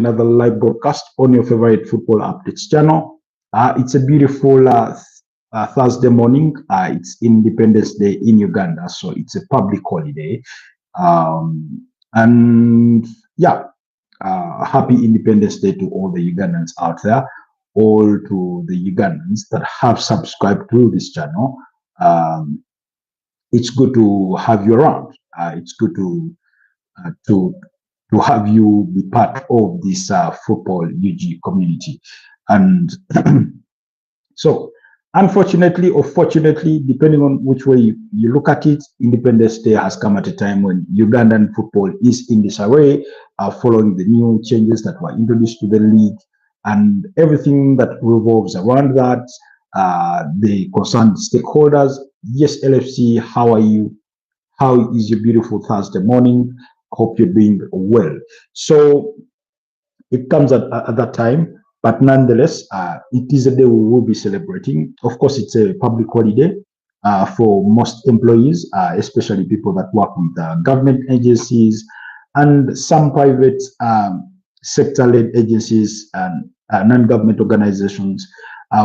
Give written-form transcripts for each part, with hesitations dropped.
Another live broadcast on your favorite football updates channel. It's a beautiful Thursday morning. It's Independence Day in Uganda, so it's a public holiday. And yeah, happy Independence Day to all the Ugandans out there, all to the Ugandans that have subscribed to this channel. It's good to have you around. It's good to have you be part of this football UG community. And so, unfortunately or fortunately, depending on which way you look at it, Independence Day has come at a time when Ugandan football is in disarray, following the new changes that were introduced to the league and everything that revolves around that, the concerned stakeholders. Yes, LFC, how are you? How is your beautiful Thursday morning? Hope you're doing well. So it comes at that time, but nonetheless, it is a day we will be celebrating. Of course, it's a public holiday for most employees, especially people that work with government agencies and some private sector-led agencies and non-government organizations.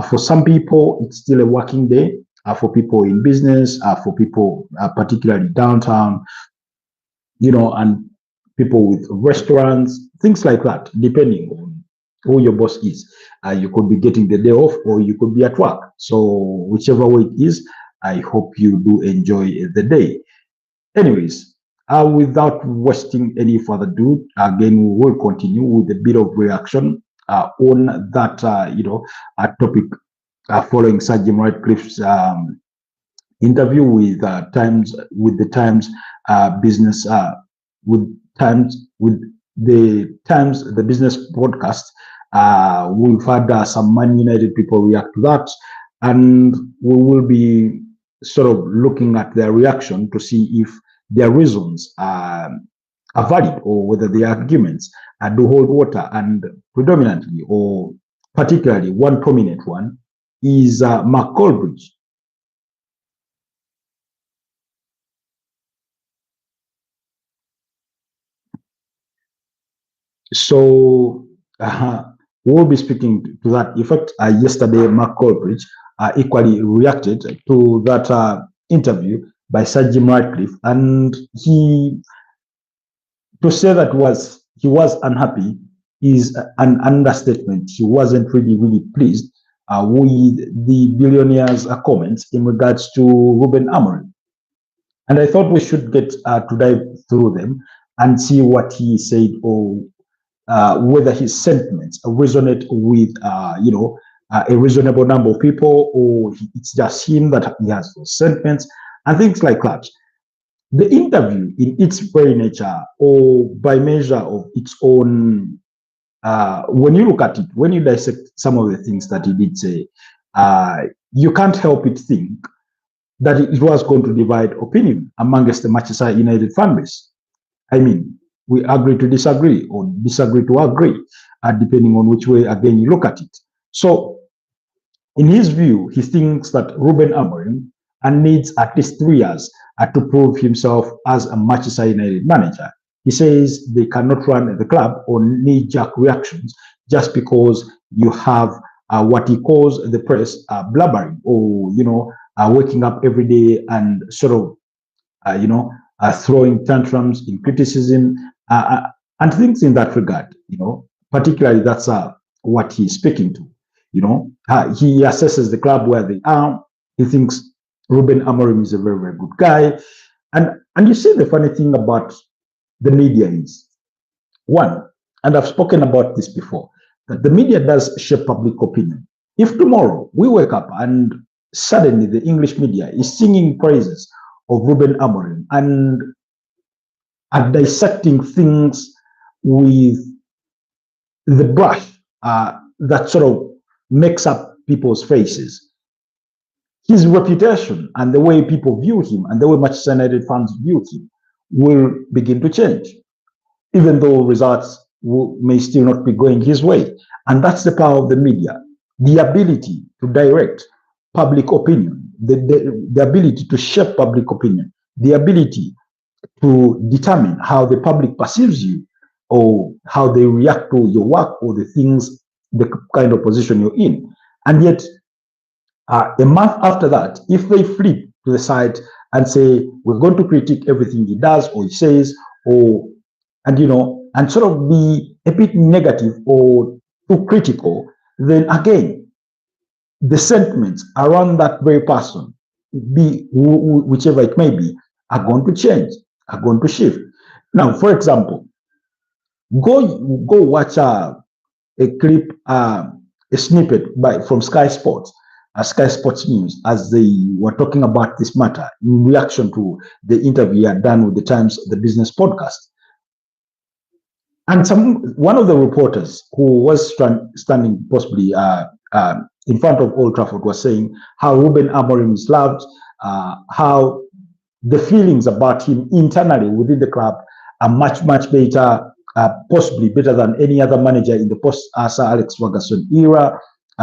For some people, it's still a working day. For people in business, for people particularly downtown, you know, and people with restaurants, things like that, depending on who your boss is. You could be getting the day off or you could be at work. So whichever way it is, I hope you do enjoy the day. Anyways, without wasting any further ado, again, we will continue with a bit of reaction on that, topic following Sir Jim Ratcliffe's interview with the Times business the business podcast. We've had some Man United people react to that, and we will be sort of looking at their reaction to see if their reasons are valid or whether the arguments do hold water. And predominantly, or particularly, one prominent one is Mark Goldbridge. So we'll be speaking to that. In fact, yesterday, Mark Goldbridge equally reacted to that interview by Sir Jim Ratcliffe, and to say that he was unhappy is an understatement. He wasn't really pleased with the billionaire's comments in regards to Ruben Amorim. And I thought we should get to dive through them and see what he said, or whether his sentiments resonate with, a reasonable number of people, or it's just him that he has those sentiments and things like that. The interview, in its very nature or by measure of its own, when you look at it, when you dissect some of the things that he did say, you can't help but think that it was going to divide opinion amongst the Manchester United fan base. I mean, we agree to disagree or disagree to agree, depending on which way, again, you look at it. So, in his view, he thinks that Ruben Amorim needs at least 3 years to prove himself as a Manchester United manager. He says they cannot run the club on knee-jerk reactions just because you have what he calls the press blabbering, or waking up every day and sort of throwing tantrums in criticism and things in that regard. Particularly that's what he's speaking to. He assesses the club where they are. He thinks Ruben Amorim is a very good guy, and you see the funny thing about the media is, one, and I've spoken about this before, that the media does shape public opinion. If tomorrow we wake up and suddenly the English media is singing praises of Ruben Amorim and are dissecting things with the brush that sort of makes up people's faces, his reputation and the way people view him and the way Manchester United fans view him will begin to change, even though results may still not be going his way. And that's the power of the media, the ability to direct public opinion, the ability to shape public opinion, the ability to determine how the public perceives you or how they react to your work or the things, the kind of position you're in. And yet, a month after that, if they flip to the side and say, we're going to critique everything he does or he says, or, and and sort of be a bit negative or too critical, then again, the sentiments around that very person, be whichever it may be, are going to change, are going to shift. Now, for example, go watch a clip, a snippet from Sky Sports, Sky Sports News, as they were talking about this matter in reaction to the interview I had done with the Times the Business podcast. And one of the reporters who was standing possibly in front of Old Trafford was saying how Ruben Amorim is loved, how the feelings about him internally within the club are much, much better, possibly better than any other manager in the post-Sir Alex Ferguson era.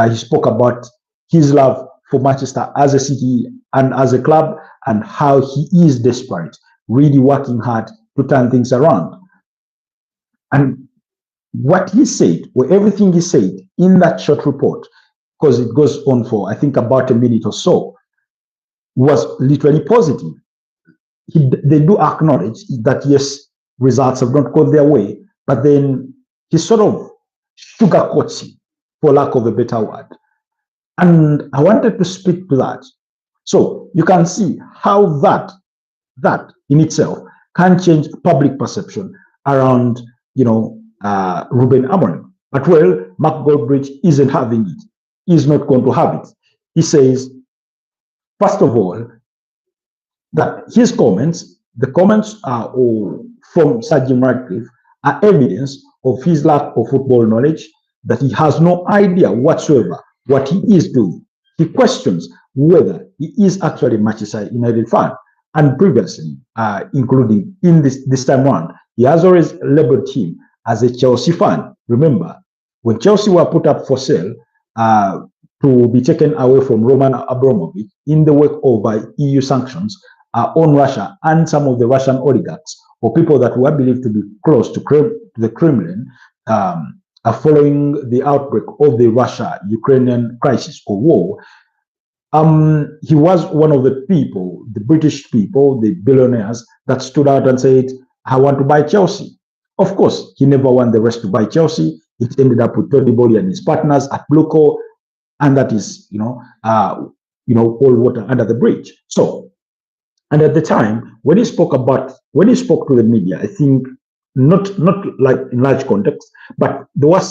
He spoke about his love for Manchester as a city and as a club, and how he is desperate, really working hard to turn things around. And what he said, or everything he said in that short report, because it goes on for, I think, about a minute or so, was literally positive. They do acknowledge that, yes, results have not gone their way, but then he sort of sugarcoats it, for lack of a better word. And I wanted to speak to that. So you can see how that in itself can change public perception around, Ruben Amorim. But well, Mark Goldbridge isn't having it. He's not going to have it. He says, first of all, that his comments, the comments from Sir Jim Ratcliffe, are evidence of his lack of football knowledge, that he has no idea whatsoever what he is doing. He questions whether he is actually a Manchester United fan. And previously, including in this time round, he has always labeled him as a Chelsea fan. Remember, when Chelsea were put up for sale to be taken away from Roman Abramovich in the wake of EU sanctions on Russia and some of the Russian oligarchs or people that were believed to be close to the Kremlin, following the outbreak of the Russia-Ukrainian crisis or war, he was one of the people, the British people, the billionaires that stood out and said, I want to buy Chelsea. Of course, he never won the rest to buy Chelsea. It ended up with Tony Bolly and his partners at Bluco, and that is, all water under the bridge. So, and at the time, when he spoke to the media, I think not like in large context, but there was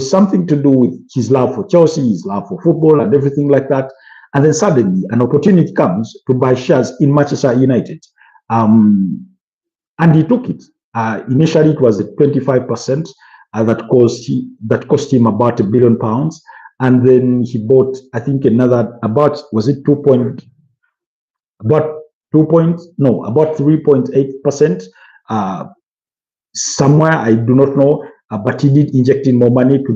something to do with his love for Chelsea, his love for football and everything like that. And then suddenly an opportunity comes to buy shares in Manchester United. And he took it. Initially, it was at 25% that cost him about £1 billion. And then he bought, I think, another about 3.8%. Somewhere, I do not know, but he did inject in more money to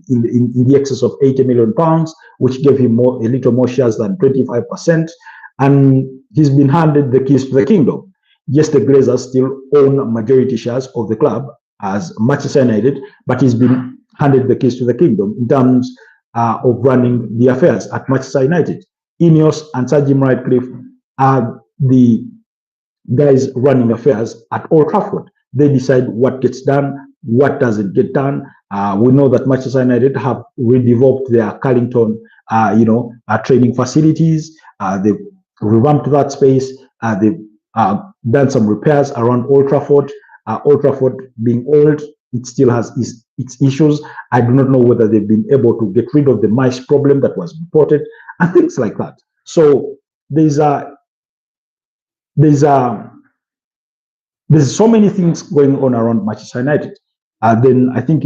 in the excess of £80 million, which gave him a little more shares than 25%. And he's been handed the keys to the kingdom. Yes, the Glazers still own majority shares of the club as Manchester United, but he's been handed the keys to the kingdom in terms of running the affairs at Manchester United. Ineos and Sir Jim Ratcliffe are the guys running affairs at Old Trafford. They decide what gets done, what doesn't get done. We know that Manchester United have redeveloped their Carlington, training facilities. They've revamped that space. They've done some repairs around Old Trafford. Old Trafford being old, it still has its issues. I do not know whether they've been able to get rid of the mice problem that was reported and things like that. So there's so many things going on around Manchester United. Then I think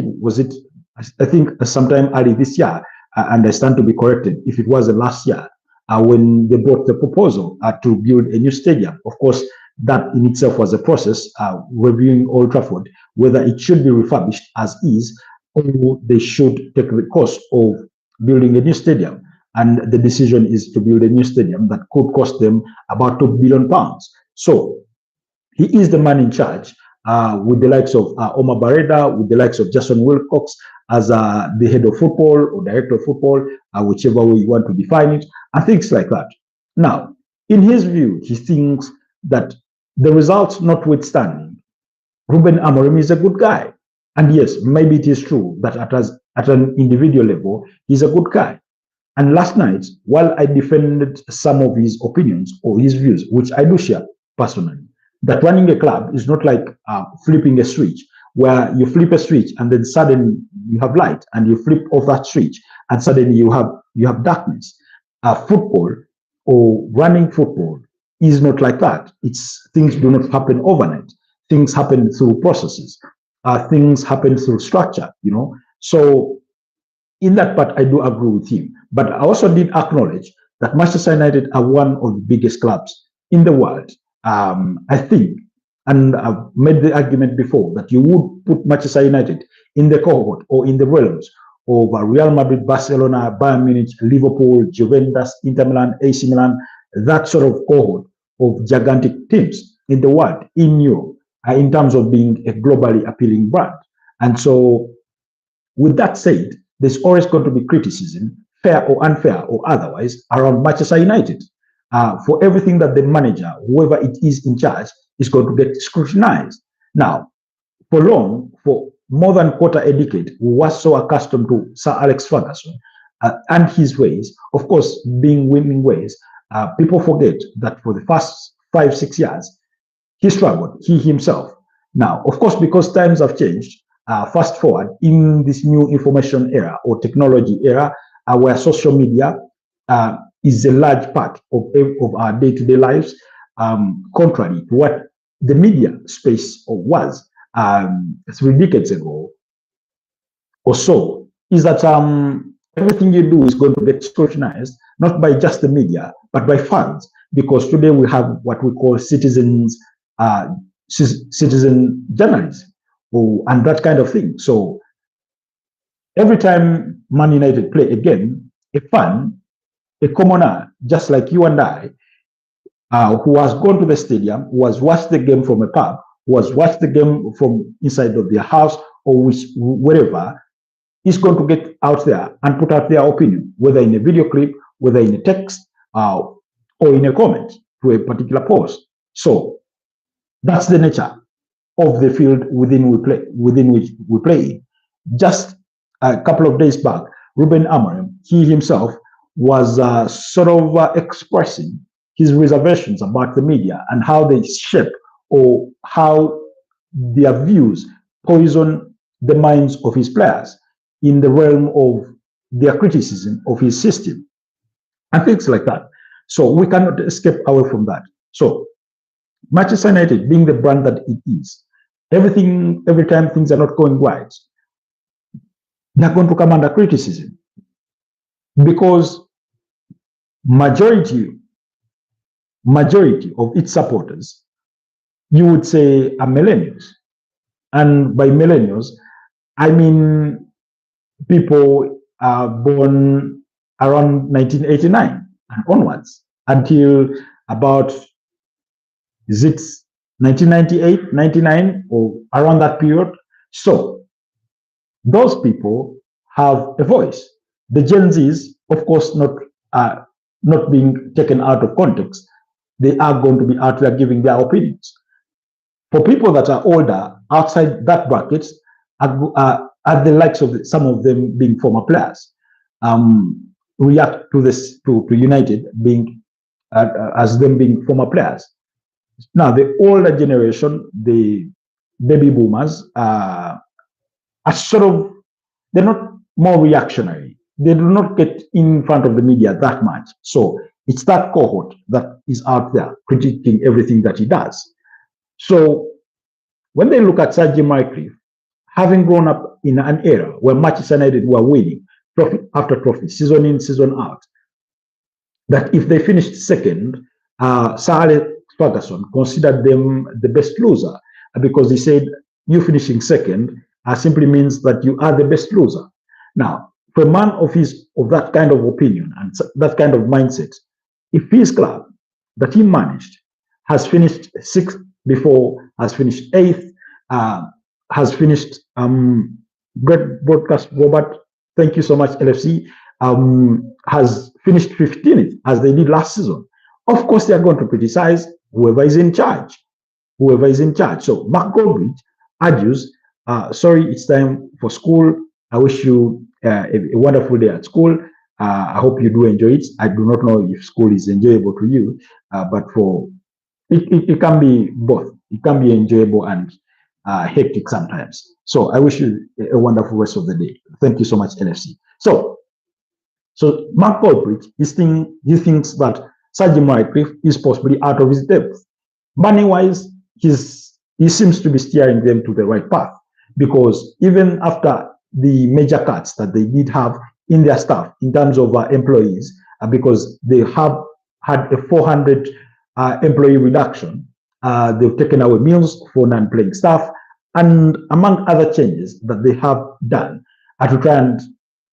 sometime early this year, and I stand to be corrected if it was the last year, when they brought the proposal to build a new stadium. Of course, that in itself was a process, reviewing Old Trafford, whether it should be refurbished as is, or they should take the cost of building a new stadium. And the decision is to build a new stadium that could cost them about £2 billion. So he is the man in charge. with the likes of Omar Barreda, with the likes of Jason Wilcox as the head of football or director of football, whichever way you want to define it, and things like that. Now, in his view, he thinks that the results notwithstanding, Ruben Amorim is a good guy. And yes, maybe it is true that at an individual level, he's a good guy. And last night, while I defended some of his opinions or his views, which I do share personally, that running a club is not like flipping a switch, where you flip a switch and then suddenly you have light, and you flip off that switch and suddenly you have darkness. Football or running football is not like that. It's things do not happen overnight. Things happen through processes. Things happen through structure. So in that part, I do agree with him. But I also did acknowledge that Manchester United are one of the biggest clubs in the world. I think, and I've made the argument before, that you would put Manchester United in the cohort or in the realms of Real Madrid, Barcelona, Bayern Munich, Liverpool, Juventus, Inter Milan, AC Milan, that sort of cohort of gigantic teams in the world, in Europe, in terms of being a globally appealing brand. And so, with that said, there's always going to be criticism, fair or unfair or otherwise, around Manchester United. For everything that the manager, whoever it is in charge, is going to get scrutinized. Now, for more than quarter a decade, we were so accustomed to Sir Alex Ferguson and his ways, of course, being winning ways. People forget that for the first 5-6 years, he struggled, he himself. Now, of course, because times have changed, fast forward in this new information era or technology era, where social media is a large part of our day-to-day lives, contrary to what the media space was 3 decades ago or so, is that everything you do is going to get scrutinized, not by just the media, but by fans, because today we have what we call citizen journalism, and that kind of thing. So every time Man United play a game, a fan, a commoner, just like you and I, who has gone to the stadium, who has watched the game from a pub, who has watched the game from inside of their house or wherever, is going to get out there and put out their opinion, whether in a video clip, whether in a text, or in a comment to a particular post. So that's the nature of the field within which we play. Just a couple of days back, Ruben Amorim, he himself, was sort of expressing his reservations about the media and how they shape or how their views poison the minds of his players in the realm of their criticism of his system and things like that. So we cannot escape away from that. So Manchester United, being the brand that it is, every time things are not going right, they're going to come under criticism, because majority of its supporters, you would say, are millennials. And by millennials, I mean people are born around 1989 and onwards until about, is it 1998, 99, or around that period? So those people have a voice. The Gen Zs, of course, not being taken out of context, they are going to be out there giving their opinions. For people that are older, outside that bracket, are the likes of some of them being former players, react to this to United being as them being former players. Now, the older generation, the baby boomers, are sort of, they're not more reactionary. They do not get in front of the media that much. So it's that cohort that is out there critiquing everything that he does. So when they look at Sir Jim Ratcliffe, having grown up in an era where Manchester United were winning trophy after trophy, season in, season out, that if they finished second, Sir Alex Ferguson considered them the best loser, because he said, you finishing second simply means that you are the best loser. Now, for a man of that kind of opinion and that kind of mindset, if his club that he managed has finished 6th before, has finished 8th, has finished. Great broadcast, Robert. Thank you so much, LFC. Has finished 15th as they did last season. Of course, they are going to criticize whoever is in charge. Whoever is in charge. So Mark Goldbridge argues, sorry, it's time for school. I wish you a wonderful day at school. I hope you do enjoy it. I do not know if school is enjoyable to you, but for it can be both. It can be enjoyable and hectic sometimes. So I wish you a wonderful rest of the day. Thank you so much, NFC. So Mark Goldbridge, he thinks that Sir Jim Ratcliffe is possibly out of his depth. Money-wise, he seems to be steering them to the right path, because even after the major cuts that they did have in their staff in terms of employees, because they have had a 400 employee reduction, they've taken away meals for non-paying staff, and among other changes that they have done to try and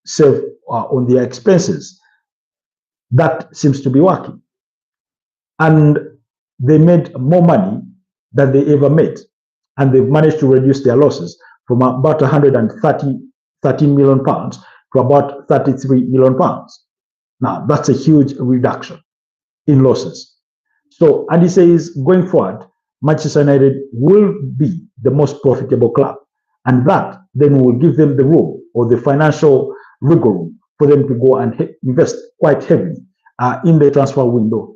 save on their expenses. That seems to be working. And they made more money than they ever made. And they've managed to reduce their losses from about 13 million pounds to about 33 million pounds. Now, that's a huge reduction in losses. So, and he says, going forward, Manchester United will be the most profitable club. And that then will give them the room or the financial wiggle room for them to go and invest quite heavily in the transfer window,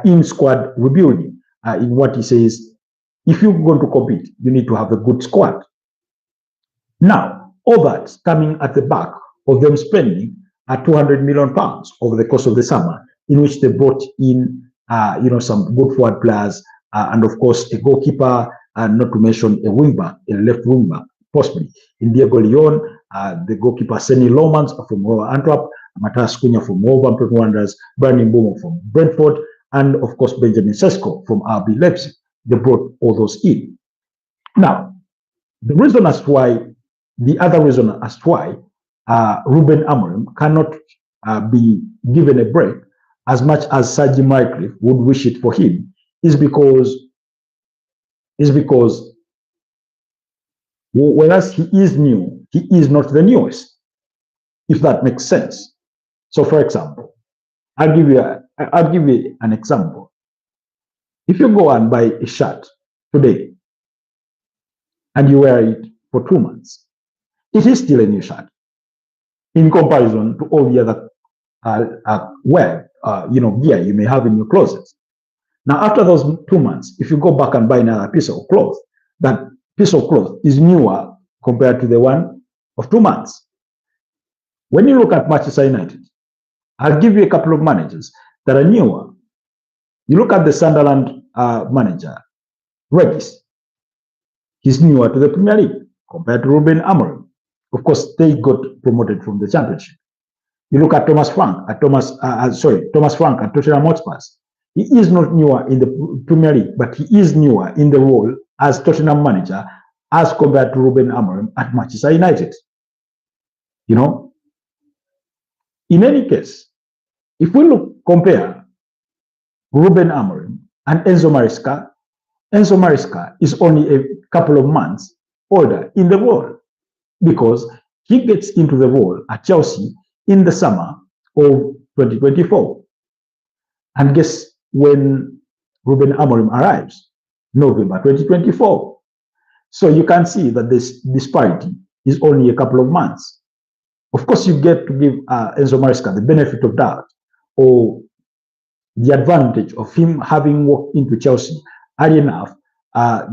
in squad rebuilding, in what he says, if you're going to compete, you need to have a good squad. Now, all that's coming at the back of them spending 200 million pounds over the course of the summer, in which they brought in, some good forward players, and of course a goalkeeper, not to mention a wingback, a left wingback, possibly in Diego Leon, the goalkeeper Seni Lomans from Royal Antwerp, Matthias Cunha from Wolverhampton Wanderers, Brandon Bomo from Brentford, and of course Benjamin Sesko from RB Leipzig. They brought all those in. Now, the other reason as to why Ruben Amorim cannot be given a break as much as Sir Jim Ratcliffe would wish it for him is because whereas he is new, he is not the newest, if that makes sense. So, for example, I'll give you an example. If you go and buy a shirt today and you wear it for 2 months, it is still a new shirt in comparison to all the other gear you may have in your closet. Now, after those 2 months, if you go back and buy another piece of cloth, that piece of cloth is newer compared to the one of 2 months. When you look at Manchester United, I'll give you a couple of managers that are newer. You look at the Sunderland manager, Regis. He's newer to the Premier League compared to Ruben Amorim. Of course, they got promoted from the Championship. You look at Thomas Frank at Tottenham Hotspur. He is not newer in the Premier League, but he is newer in the role as Tottenham manager as compared to Ruben Amorim at Manchester United. In any case, if we compare Ruben Amorim and Enzo Maresca is only a couple of months older in the role, because he gets into the role at Chelsea in the summer of 2024. And guess when Ruben Amorim arrives? November 2024. So you can see that this disparity is only a couple of months. Of course, you get to give Enzo Maresca the benefit of doubt, or the advantage of him having walked into Chelsea early enough,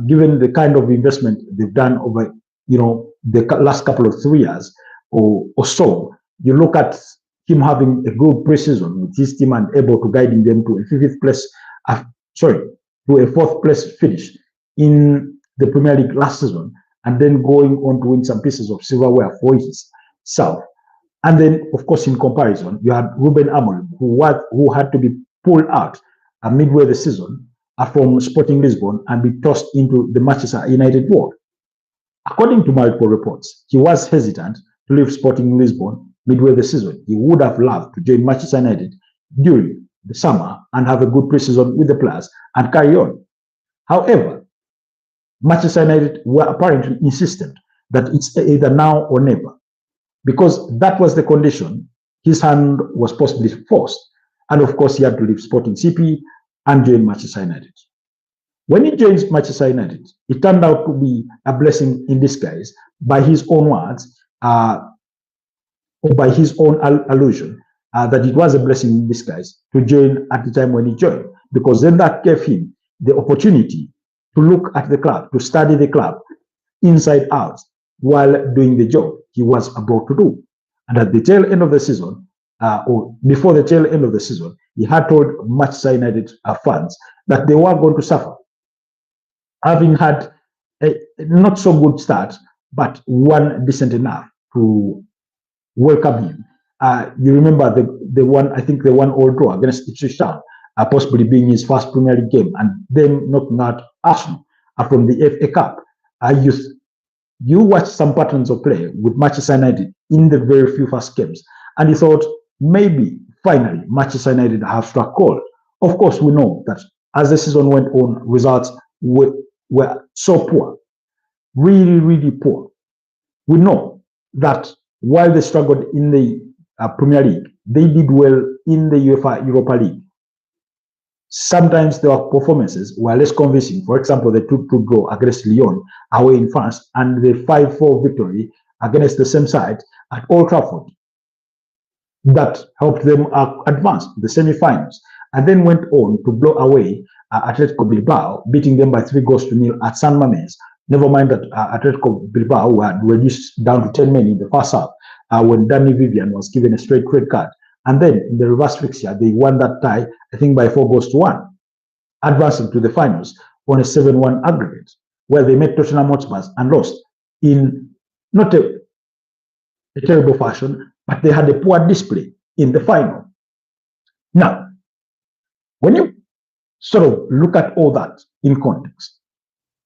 given the kind of investment they've done over the last couple of 3 years or so. You look at him having a good preseason with his team and able to guiding them to a fourth place finish in the Premier League last season, and then going on to win some pieces of silverware for himself. And then, of course, in comparison, you had Ruben Amorim, who had to be pulled out midway the season from Sporting Lisbon and be tossed into the Manchester United board. According to multiple reports, he was hesitant to leave Sporting Lisbon midway the season. He would have loved to join Manchester United during the summer and have a good preseason with the players and carry on. However, Manchester United were apparently insistent that it's either now or never, because that was the condition. His hand was possibly forced, and of course he had to leave Sporting CP and join Manchester United. When he joins Manchester United, it turned out to be a blessing in disguise, by his own words, or by his own allusion, that it was a blessing in disguise to join at the time when he joined, because then that gave him the opportunity to look at the club, to study the club inside out, while doing the job he was about to do. And at the tail end of the season, or before the tail end of the season, he had told Manchester United fans that they were going to suffer, having had a not so good start, but one decent enough to welcome him. You remember the one, I think the 1-1 draw against Ipswich Town, possibly being his first Premier League game, and then knocking out Arsenal from the FA Cup. You watched some patterns of play with Manchester United in the very few first games, and you thought maybe finally Manchester United have struck gold. Of course, we know that as the season went on, results were so poor, really, really poor. We know that while they struggled in the Premier League, they did well in the UEFA Europa League. Sometimes their performances were less convincing. For example, the 2-2 draw against Lyon away in France, and the 5-4 victory against the same side at Old Trafford. That helped them advance to the semi-finals, and then went on to blow away Atletico Bilbao, beating them by 3-0 at San Mamés. Never mind that Atletico Bilbao had reduced down to 10 men in the first half when Danny Vivian was given a straight red card. And then in the reverse fixture, they won that tie, I think, by 4-1, advancing to the finals on a 7-1 aggregate, where they met Tottenham Hotspur and lost in not a terrible fashion, but they had a poor display in the final. Now, when you sort of look at all that in context,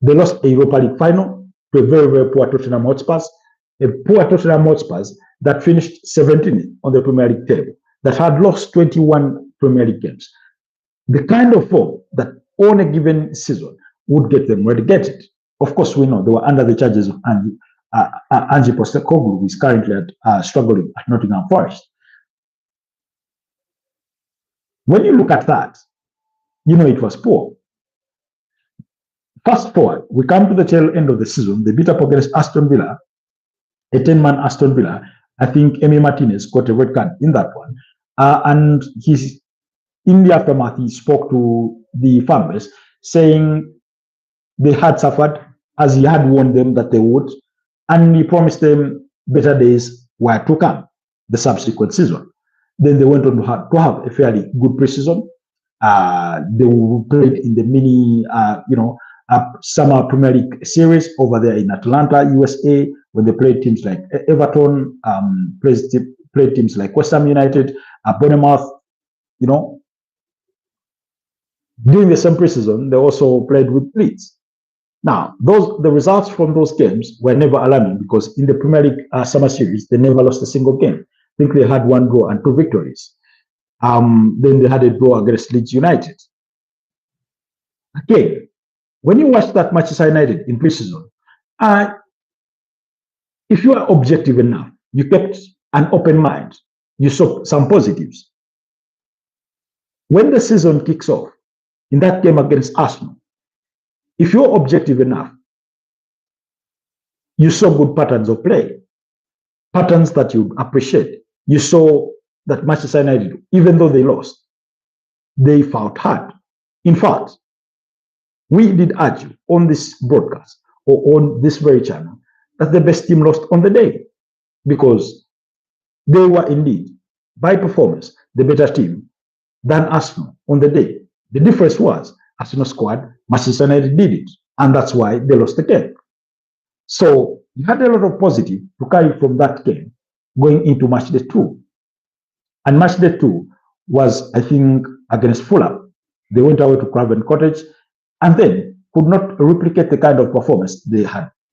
they lost a Europa League final to a very, very poor Tottenham Hotspur, a poor Tottenham Hotspur that finished 17th on the Premier League table, that had lost 21 Premier League games. The kind of form that on a given season would get them relegated. Of course, we know they were under the charges of Ange Postecoglou, who is currently struggling at Nottingham Forest. When you look at that, you know it was poor. Fast forward, we come to the tail end of the season. They beat up against Aston Villa, a 10-man Aston Villa. I think Emi Martinez got a red card in that one. And in the aftermath, he spoke to the fan base, saying they had suffered, as he had warned them that they would, and he promised them better days were to come the subsequent season. Then they went on to have a fairly good preseason. They played in the mini, summer Premier League series over there in Atlanta, USA, when they played teams like Everton, played teams like West Ham United, Bournemouth, During the same preseason, they also played with Leeds. Now, the results from those games were never alarming, because in the Premier League summer series, they never lost a single game. I think they had 1 draw and 2 victories. Then they had a draw against Leeds United. Again, when you watch that Manchester United in preseason, if you are objective enough, you kept an open mind, you saw some positives. When the season kicks off, in that game against Arsenal, if you're objective enough, you saw good patterns of play, patterns that you appreciate. You saw that Manchester United, even though they lost, they fought hard. In fact, we did argue on this broadcast or on this very channel that the best team lost on the day, because they were indeed, by performance, the better team than Arsenal on the day. The difference was Arsenal squad, Manchester United did it, and that's why they lost the game. So you had a lot of positive to carry from that game going into match day 2. And match day 2 was, I think, against Fulham. They went away to Craven Cottage and then could not replicate the kind of performance they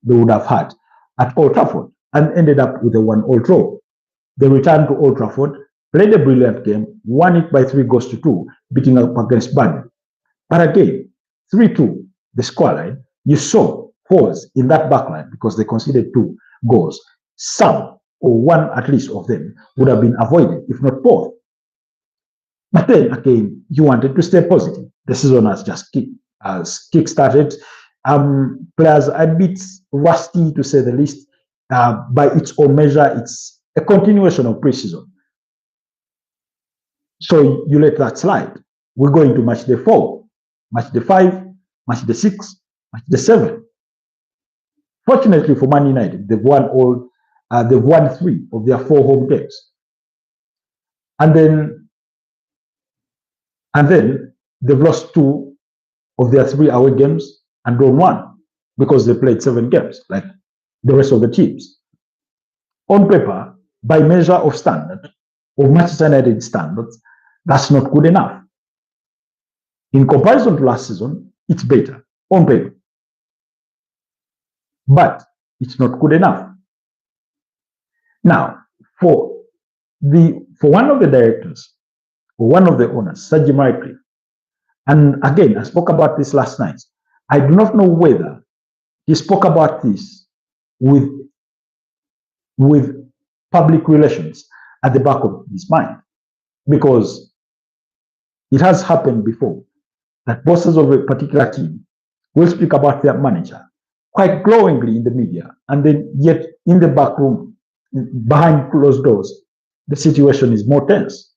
would have had at Old Trafford, and ended up with a 1-1 draw. They returned to Old Trafford, played a brilliant game, won it by 3-2, beating up against Burnley. But again, 3-2, the scoreline, you saw falls in that backline because they conceded 2 goals, some or one at least of them would have been avoided, if not both. But then again, you wanted to stay positive. The season has just kick-started. Players are a bit rusty, to say the least. By its own measure, it's a continuation of pre-season. So you let that slide. We're going to match day 4, match day 5, match day 6, match day 7. Fortunately for Man United, they've won 3 of their 4 home games. And then they've lost 2 of their 3 away games and drawn 1 because they played 7 games, like the rest of the teams. On paper, by measure of standard, of Manchester United standards, that's not good enough. In comparison to last season, it's better on paper. But it's not good enough. Now, for one of the directors, or one of the owners, Sir Jim Ratcliffe, and again, I spoke about this last night. I do not know whether he spoke about this with public relations at the back of his mind, because it has happened before that bosses of a particular team will speak about their manager quite glowingly in the media, and then yet in the back room, behind closed doors, the situation is more tense.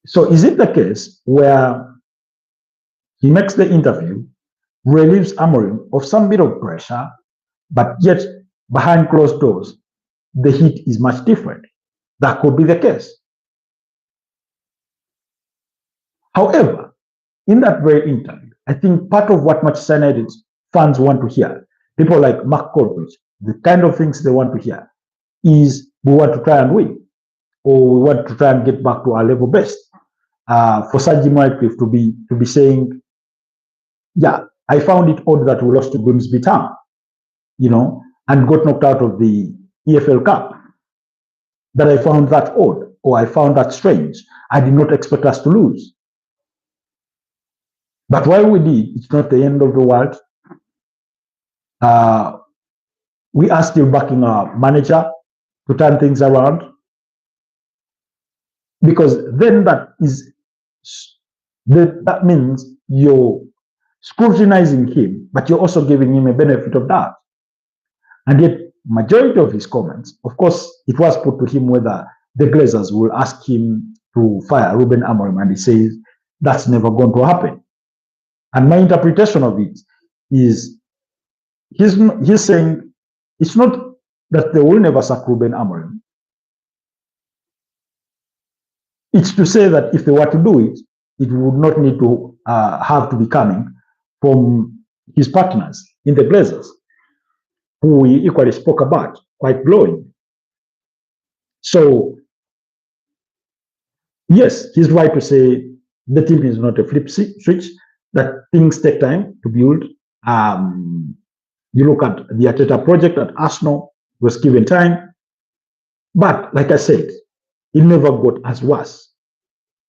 So is it the case where he makes the interview, relieves Amorim of some bit of pressure, but yet behind closed doors, the heat is much different? That could be the case. However, in that very interview, I think part of what Manchester United fans want to hear, people like Mark Goldbridge, the kind of things they want to hear is, we want to try and win, or we want to try and get back to our level best. For Sir Jim Ratcliffe to be saying, yeah, I found it odd that we lost to Grimsby Town, and got knocked out of the EFL Cup. That I found that odd, or I found that strange. I did not expect us to lose. But while we did, it's not the end of the world. We are still backing our manager to turn things around, because then that means you're scrutinizing him, but you're also giving him a benefit of doubt. And yet, majority of his comments, of course, it was put to him whether the Glazers will ask him to fire Ruben Amorim, and he says that's never going to happen. And my interpretation of it is he's saying it's not that they will never sack Ruben Amorim. It's to say that if they were to do it, it would not need to have to be coming from his partners in the Glazers, who we equally spoke about quite glowing. So, yes, he's right to say the team is not a flip switch, that things take time to build. You look at the Arteta project at Arsenal, was given time. But like I said, it never got as worse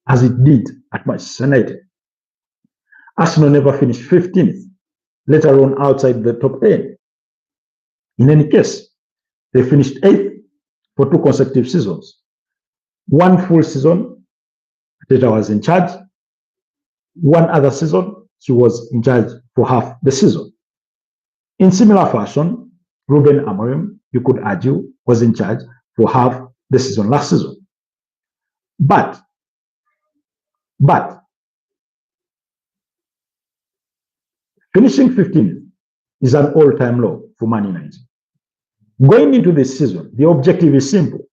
as it did at Manchester United. Arsenal never finished 15th, let alone outside the top 10. In any case, they finished 8th for 2 consecutive seasons. 1 full season, Arteta was in charge. 1 other season, he was in charge for half the season. In similar fashion, Ruben Amorim, you could argue, was in charge for half the season last season. But finishing 15th is an all-time low for Man United. Going into this season, the objective is simple: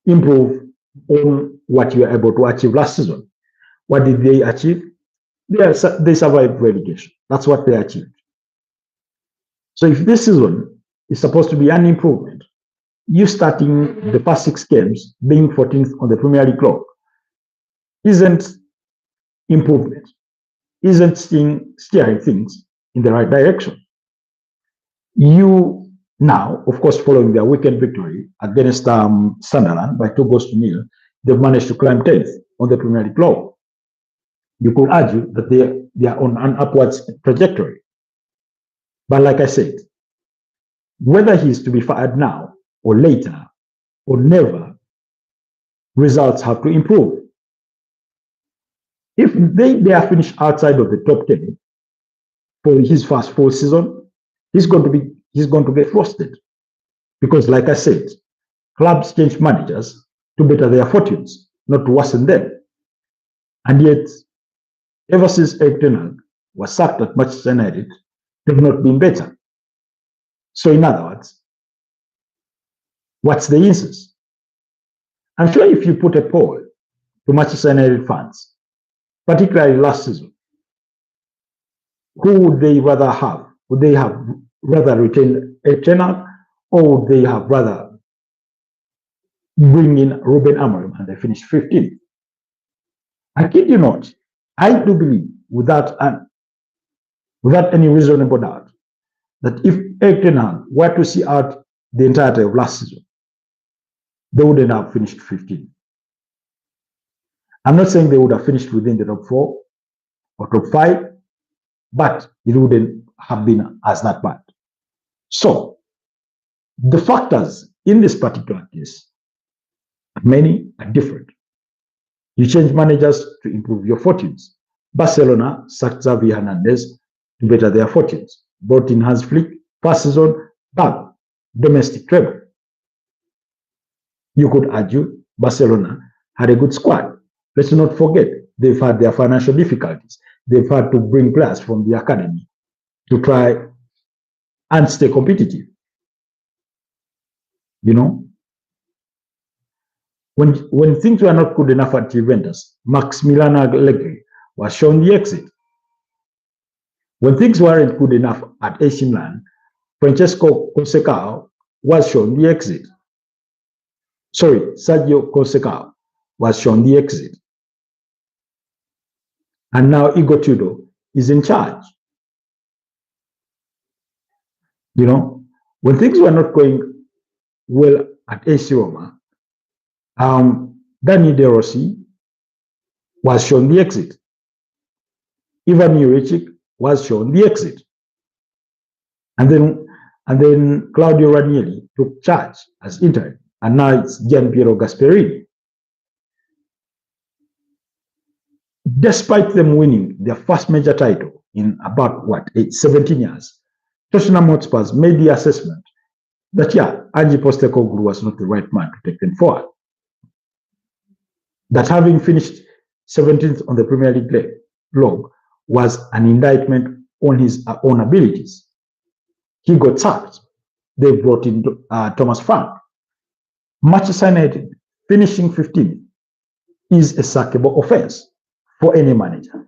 improve on what you were able to achieve last season. What did they achieve? They survived relegation. That's what they achieved. So if this season is supposed to be an improvement, you starting the past 6 games being 14th on the Premier League clock isn't improvement, isn't steering things in the right direction. You now, of course, following their weekend victory against Sunderland by 2-0, they've managed to climb 10th on the Premier League clock. You could argue that they are on an upwards trajectory. But like I said, whether he is to be fired now or later or never, results have to improve. If they are finished outside of the top 10 for his first full season, he's going to get roasted. Because like I said, clubs change managers to better their fortunes, not to worsen them. And yet, ever since Erik ten Hag was sacked at Manchester United, they've not been better. So in other words, what's the instance? I'm sure if you put a poll to Manchester United fans, particularly last season, who would they rather have? Would they have rather retained Erik ten Hag, or would they have rather bring in Ruben Amorim and they finished 15th? I kid you not, I do believe without any reasonable doubt that if Erik ten Hag were to see out the entirety of last season, they wouldn't have finished 15th. I'm not saying they would have finished within the top 4 or top 5, but it wouldn't have been as that bad. So, the factors in this particular case, many are different. You change managers to improve your fortunes. Barcelona sacked Xavi Hernandez to better their fortunes. Brought in Hans Flick, first season, bang, domestic treble. You could argue Barcelona had a good squad. Let's not forget, they've had their financial difficulties. They've had to bring players from the academy to try and stay competitive. You know, when things were not good enough at Juventus, Maximiliano Allegri was shown the exit. When things weren't good enough at AC Milan, Francesco Conceição was shown the exit. Sorry, Sergio Conceição was shown the exit. And now Igor Tudor is in charge. You know, when things were not going well at AC Roma, Danny De Rossi was shown the exit. Ivan Juricic was shown the exit. And then Claudio Ranieri took charge as interim. And now it's Gianpiero Gasperini. Despite them winning their first major title in about 17 years, Tottenham Hotspurs made the assessment that Ange Postecoglou was not the right man to take them forward. That having finished 17th on the Premier League log was an indictment on his own abilities. He got sacked. They brought in Thomas Frank. Manchester United finishing 15th is a sackable offense for any manager.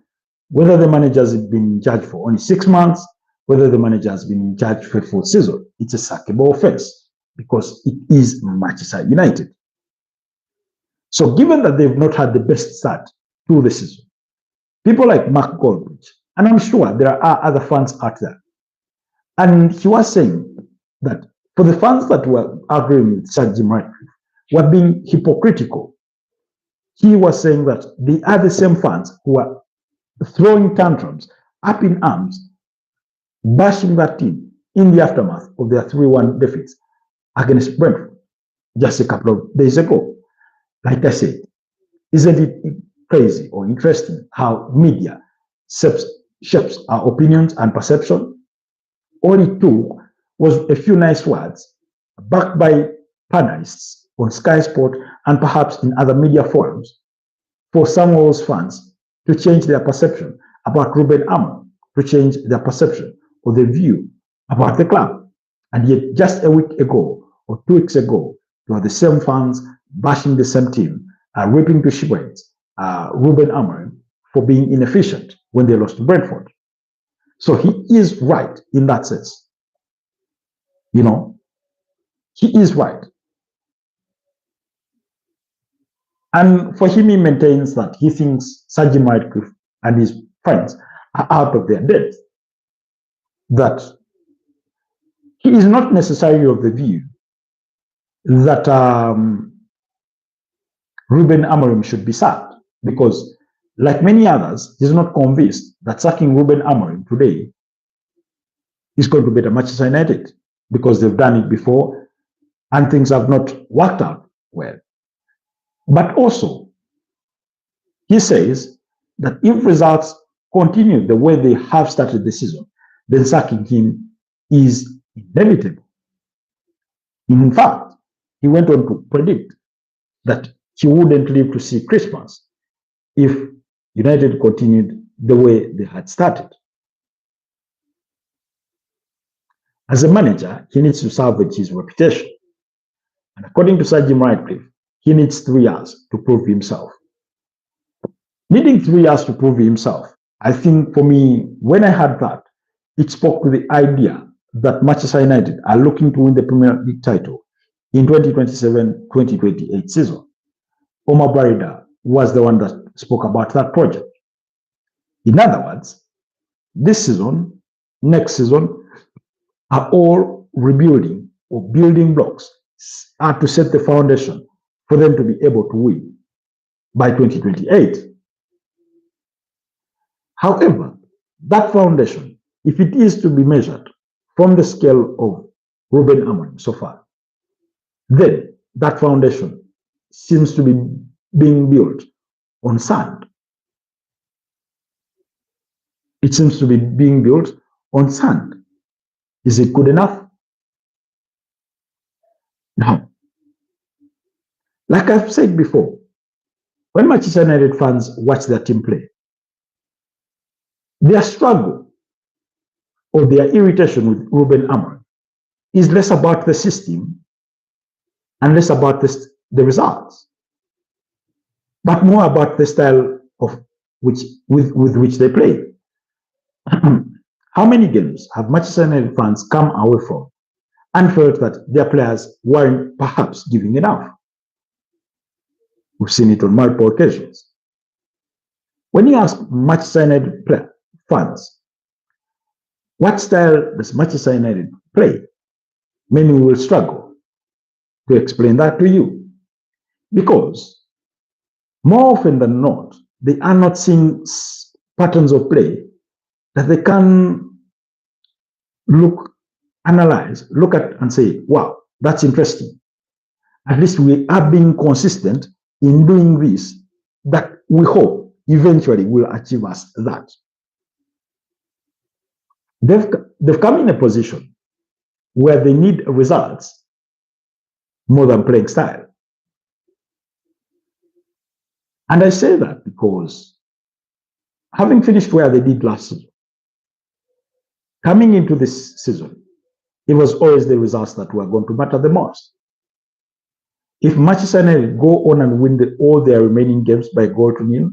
Whether the manager has been in charge for only 6 months, whether the manager has been in charge for a full season, it's a sackable offense because it is Manchester United. So given that they've not had the best start to the season, people like Mark Goldbridge, and I'm sure there are other fans out there, and he was saying that for the fans that were agreeing with Sir Jim Ratcliffe were being hypocritical, he was saying that they are the same fans who are throwing tantrums, up in arms, bashing that team in the aftermath of their 3-1 defeats against Brentford just a couple of days ago. Like I said, isn't it crazy or interesting how media shapes our opinions and perception? All it took was a few nice words backed by panelists on Sky Sport and perhaps in other media forums for some of those fans to change their perception about Ruben Amorim, to change their perception or their view about the club. And yet just a week ago or 2 weeks ago, there were the same fans bashing the same team, ripping to shreds Ruben Amorim for being inefficient when they lost to Brentford. So he is right in that sense. You know, he is right. And for him, he maintains that he thinks Sir Jim Ratcliffe and his friends are out of their depth. That he is not necessarily of the view that Ruben Amorim should be sacked, because like many others, he's not convinced that sacking Ruben Amorim today is going to better Manchester United because they've done it before and things have not worked out well. But also, he says that if results continue the way they have started the season, then sacking him is inevitable. In fact, he went on to predict that he wouldn't live to see Christmas if United continued the way they had started. As a manager, he needs to salvage his reputation. And according to Sir Jim Ratcliffe, he needs 3 years to prove himself. Needing 3 years to prove himself, I think for me, when I heard that, it spoke to the idea that Manchester United are looking to win the Premier League title in 2027-2028 season. Omar Barida was the one that spoke about that project. In other words, this season, next season, are all rebuilding or building blocks are to set the foundation for them to be able to win by 2028. However, that foundation, if it is to be measured from the scale of Ruben Amorim so far, then that foundation seems to be being built on sand. It seems to be being built on sand. Is it good enough? No. Like I've said before, when Manchester United fans watch their team play, their struggle or their irritation with Ruben Amorim is less about the system and less about the results, but more about the style of with which they play. How many games have Manchester United fans come away from and felt that their players weren't perhaps giving enough? We've seen it on multiple occasions. When you ask Manchester United fans, what style does Manchester United play? Many will struggle to explain that to you, because more often than not, they are not seeing patterns of play that they can analyze, look at and say, wow, that's interesting. At least we are being consistent in doing this, that we hope eventually will achieve us that. They've come in a position where they need results more than playing style. And I say that because having finished where they did last season, coming into this season, it was always the results that were going to matter the most. If Manchester United go on and win all their remaining games by 1-0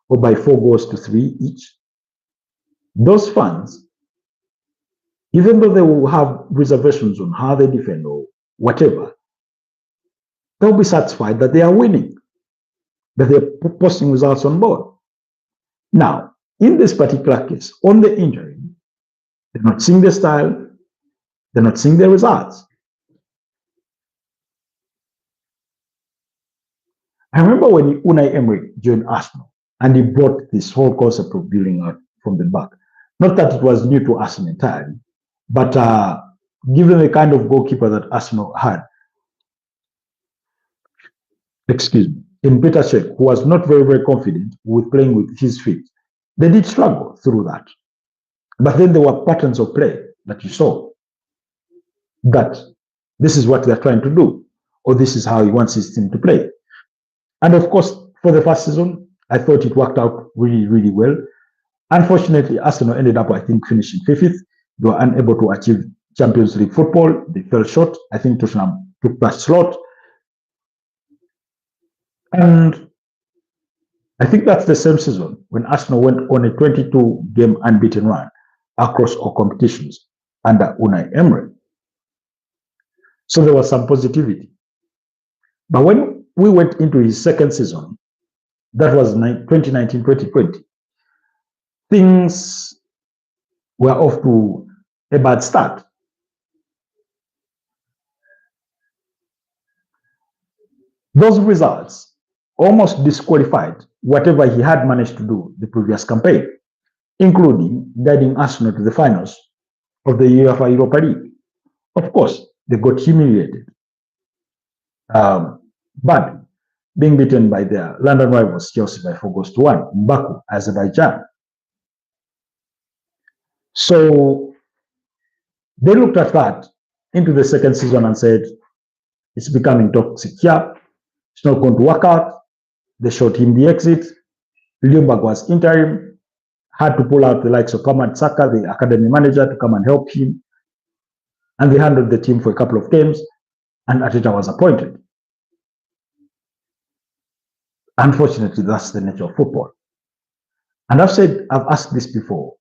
or by 4-3 each, those fans, even though they will have reservations on how they defend or whatever, they'll be satisfied that they are winning, that they're posting results on board. Now, in this particular case, on the injury, they're not seeing the style, they're not seeing the results. I remember when Unai Emery joined Arsenal and he brought this whole concept of building out from the back. Not that it was new to Arsenal entirely, but given the kind of goalkeeper that Arsenal had, in Peter Cech, who was not very, very confident with playing with his feet, they did struggle through that. But then there were patterns of play that you saw, that this is what they're trying to do, or this is how he wants his team to play. And of course, for the first season, I thought it worked out really, really well. Unfortunately, Arsenal ended up, I think, finishing 5th. They were unable to achieve Champions League football. They fell short. I think Tottenham took that slot. And I think that's the same season when Arsenal went on a 22-game unbeaten run across all competitions under Unai Emery. So there was some positivity. But when we went into his second season, that was 2019-2020, things were off to a bad start. Those results almost disqualified whatever he had managed to do the previous campaign, including guiding Arsenal to the finals of the UEFA Europa League. Of course, they got humiliated. But being beaten by their London rivals Chelsea by 4 goals to 1 in Baku, Azerbaijan. So they looked at that into the second season and said, it's becoming toxic here. It's not going to work out. They showed him the exit. Ljungberg was interim, had to pull out the likes of Ahmad Saka, the academy manager, to come and help him. And they handled the team for a couple of games, and Arteta was appointed. Unfortunately, that's the nature of football. And I've asked this before.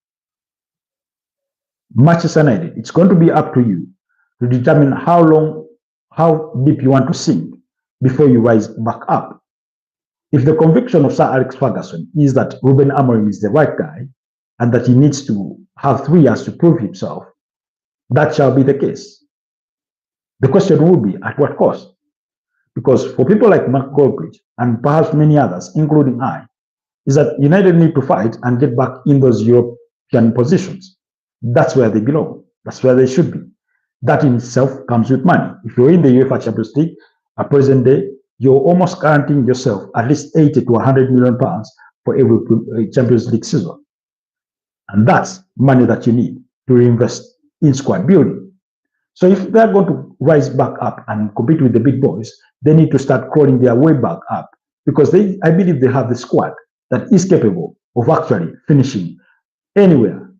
Manchester United, it's going to be up to you to determine how deep you want to sink before you rise back up. If the conviction of Sir Alex Ferguson is that Ruben Amorim is the right guy and that he needs to have 3 years to prove himself, that shall be the case. The question will be, at what cost? Because for people like Mark Goldbridge and perhaps many others, including I, is that United need to fight and get back in those European positions. That's where they belong. That's where they should be. That in itself comes with money. If you're in the UEFA Champions League at present day, you're almost guaranteeing yourself at least 80 to 100 million pounds for every Champions League season. And that's money that you need to reinvest in squad building. So if they're going to rise back up and compete with the big boys, they need to start crawling their way back up, because I believe they have the squad that is capable of actually finishing anywhere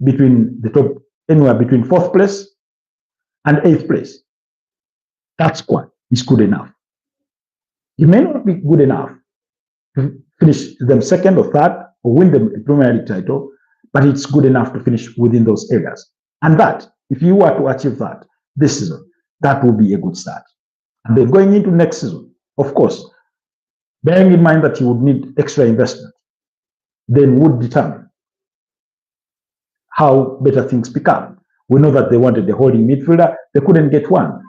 between 4th place and 8th place. That squad is good enough. You may not be good enough to finish them 2nd or 3rd or win the Premier League title, but it's good enough to finish within those areas. And that, if you were to achieve that this season, that will be a good start. And then going into next season, of course, bearing in mind that you would need extra investment, then would determine how better things become. We know that they wanted a holding midfielder. They couldn't get one.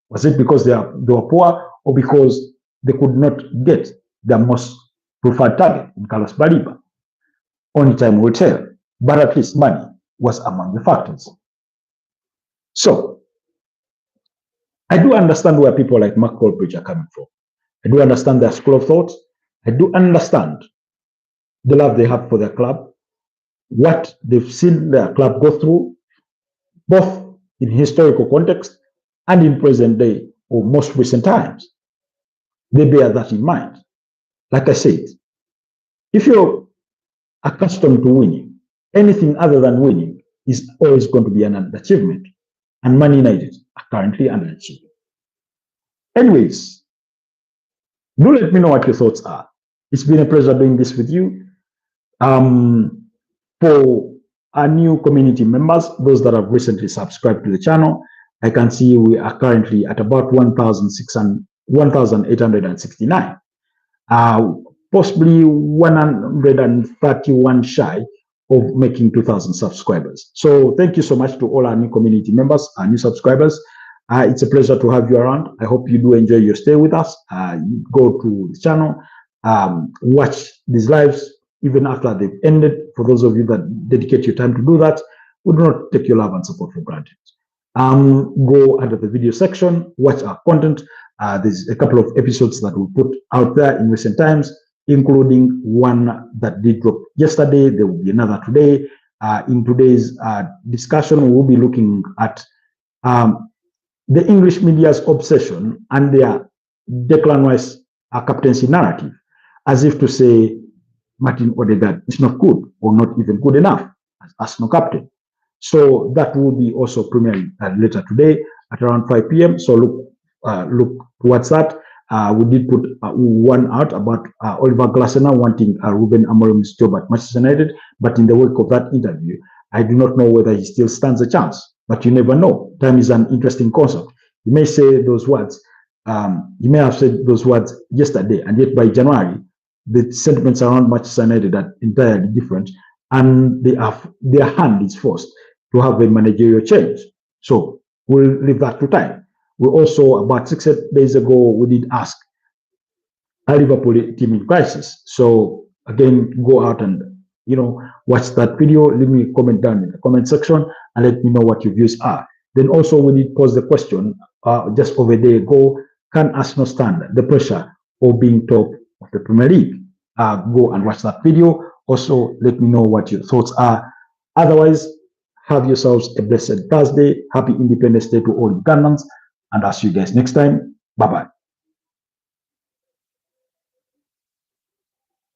Was it because they were poor, or because they could not get their most preferred target in Carlos Baliba? Only time will tell. But at least money was among the factors. So, I do understand where people like Mark Goldbridge are coming from. I do understand their school of thought. I do understand the love they have for their club, what they've seen their club go through, both in historical context and in present day or most recent times. They bear that in mind. Like I said, if you're accustomed to winning, anything other than winning is always going to be an underachievement. And Man United are currently underachieving. Anyways, do let me know what your thoughts are. It's been a pleasure doing this with you. For our new community members, those that have recently subscribed to the channel, I can see we are currently at about 1,869, possibly 131 shy of making 2,000 subscribers. So thank you so much to all our new community members, our new subscribers. It's a pleasure to have you around. I hope you do enjoy your stay with us. Go to the channel, watch these lives even after they've ended. For those of you that dedicate your time to do that, we do not take your love and support for granted. Go under the video section, watch our content. There's a couple of episodes that we put out there in recent times, including one that did drop yesterday. There will be another today. In today's discussion, we will be looking at the English media's obsession and their Declan Rice captaincy narrative, as if to say Martin Odegaard is not good or not even good enough as Arsenal captain. So that will be also premiering later today at around 5 p.m. So look towards that. We did put one out about Oliver Glasner wanting Ruben Amorim's job at Manchester United, but in the wake of that interview, I do not know whether he still stands a chance. But you never know. Time is an interesting concept. You may say those words. You may have said those words yesterday, and yet by January, the sentiments around Manchester United are entirely different, and their hand is forced to have a managerial change. So we'll leave that to time. We also, about 6 days ago, we did ask a Liverpool team in crisis. So again, go out and watch that video. Leave me a comment down in the comment section and let me know what your views are. Then also we did pose the question just over a day ago, can Arsenal stand the pressure of being top of the Premier League? Go and watch that video. Also, let me know what your thoughts are. Otherwise, have yourselves a blessed Thursday. Happy Independence Day to all Ghanaans. And I'll see you guys next time. Bye-bye.